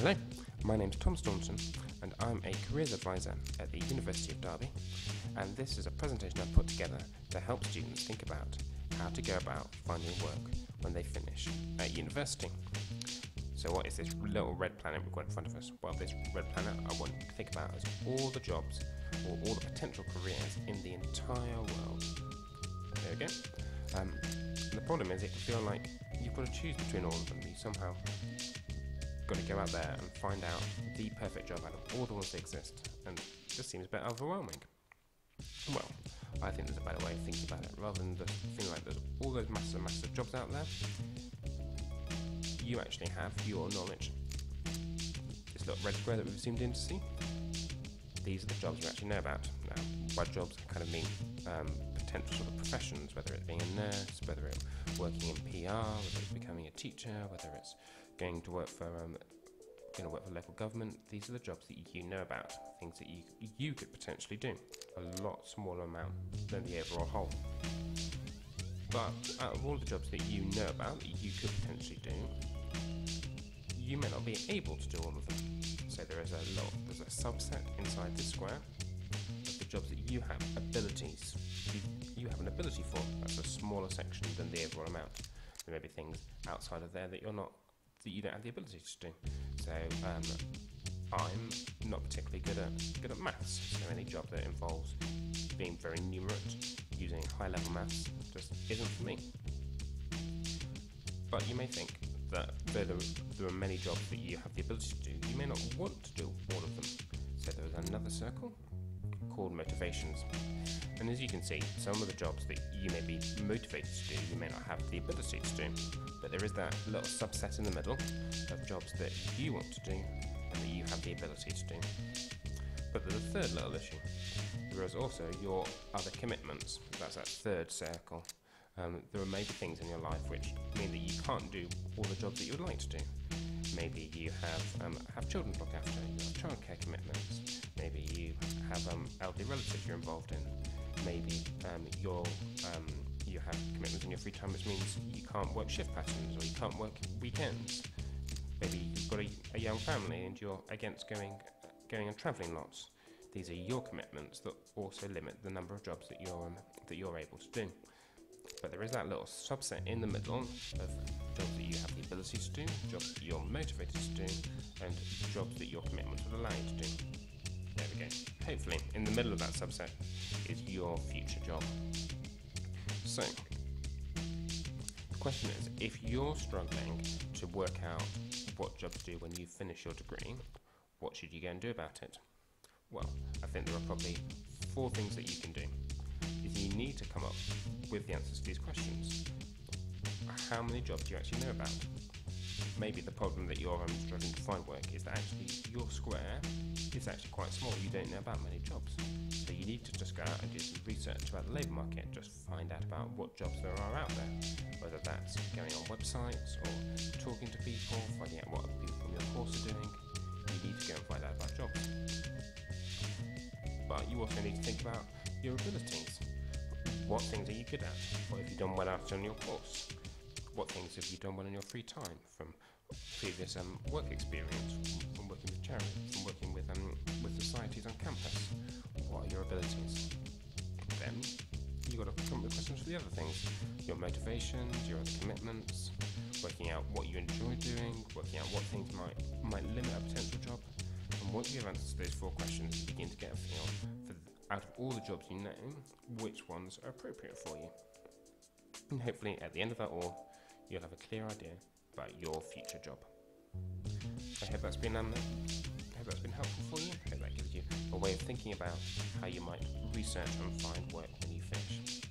Hello, my name's Tom Staunton and I'm a careers advisor at the University of Derby, and this is a presentation I've put together to help students think about how to go about finding work when they finish at university. So what is this little red planet we've got in front of us? Well, this red planet I want you to think about as all the jobs or all the potential careers in the entire world. There we go. The problem is it can feel like you've got to choose between all of them. You somehow got to go out there and find out the perfect job out of all the ones that exist, and it just seems a bit overwhelming. Well, I think there's a better way of thinking about it. Rather than just feeling like there's all those massive jobs out there, you actually have your knowledge. This little red square that we've zoomed in to see, these are the jobs you actually know about. Now, by jobs I kind of mean potential sort of professions, whether it's being a nurse, whether it's working in PR, whether it's becoming a teacher, whether it's going to work for local government. These are the jobs that you know about, things that you could potentially do, a lot smaller amount than the overall whole. But out of all the jobs that you know about that you could potentially do, you may not be able to do all of them. So there's a subset inside this square of the jobs that you have abilities. You have an ability for. That's a smaller section than the overall amount. There may be things outside of there that you don't have the ability to do. So I'm not particularly good at maths. So any job that involves being very numerate, using high-level maths, just isn't for me. But you may think that there are many jobs that you have the ability to do. You may not want to do all of them. So there is another circle called motivations. And as you can see, some of the jobs that you may be motivated to do, you may not have the ability to do. But there is that little subset in the middle of jobs that you want to do and that you have the ability to do. But there's a third little issue. There is also your other commitments. That's that third circle. There are maybe things in your life which mean that you can't do all the jobs that you would like to do. Maybe you have children to look after, you have childcare commitments. Maybe you have elderly relatives you're involved in. Maybe you have commitments in your free time, which means you can't work shift patterns or you can't work weekends. Maybe you've got a young family and you're against going and travelling lots. These are your commitments that also limit the number of jobs that you're able to do. But there is that little subset in the middle of jobs that you have the ability to do, jobs that you're motivated to do, and jobs that your commitments would allow you to do. There we go. Hopefully, in the middle of that subset is your future job. So, the question is, if you're struggling to work out what job to do when you finish your degree, what should you go and do about it? Well, I think there are probably 4 things that you can do. You need to come up with the answers to these questions. How many jobs do you actually know about? Maybe the problem that you're struggling to find work is that actually your square is actually quite small. You don't know about many jobs. So you need to just go out and do some research about the labour market, just find out about what jobs there are out there. Whether that's going on websites or talking to people, finding out what other people from your course are doing. You need to go and find out about jobs. But you also need to think about your abilities. What things are you good at? What have you done well out on your course? What things have you done well in your free time from previous work experience, from working with charities, from working with societies on campus? What are your abilities? Then you've got to come up with questions for the other things. Your motivations, your other commitments, working out what you enjoy doing, working out what things might limit a potential job. And once you have answers to those 4 questions, you begin to get a feel for out of all the jobs you know, which ones are appropriate for you. And hopefully at the end of that all, you'll have a clear idea about your future job. I hope that's been helpful for you. I hope that gives you a way of thinking about how you might research and find work when you finish.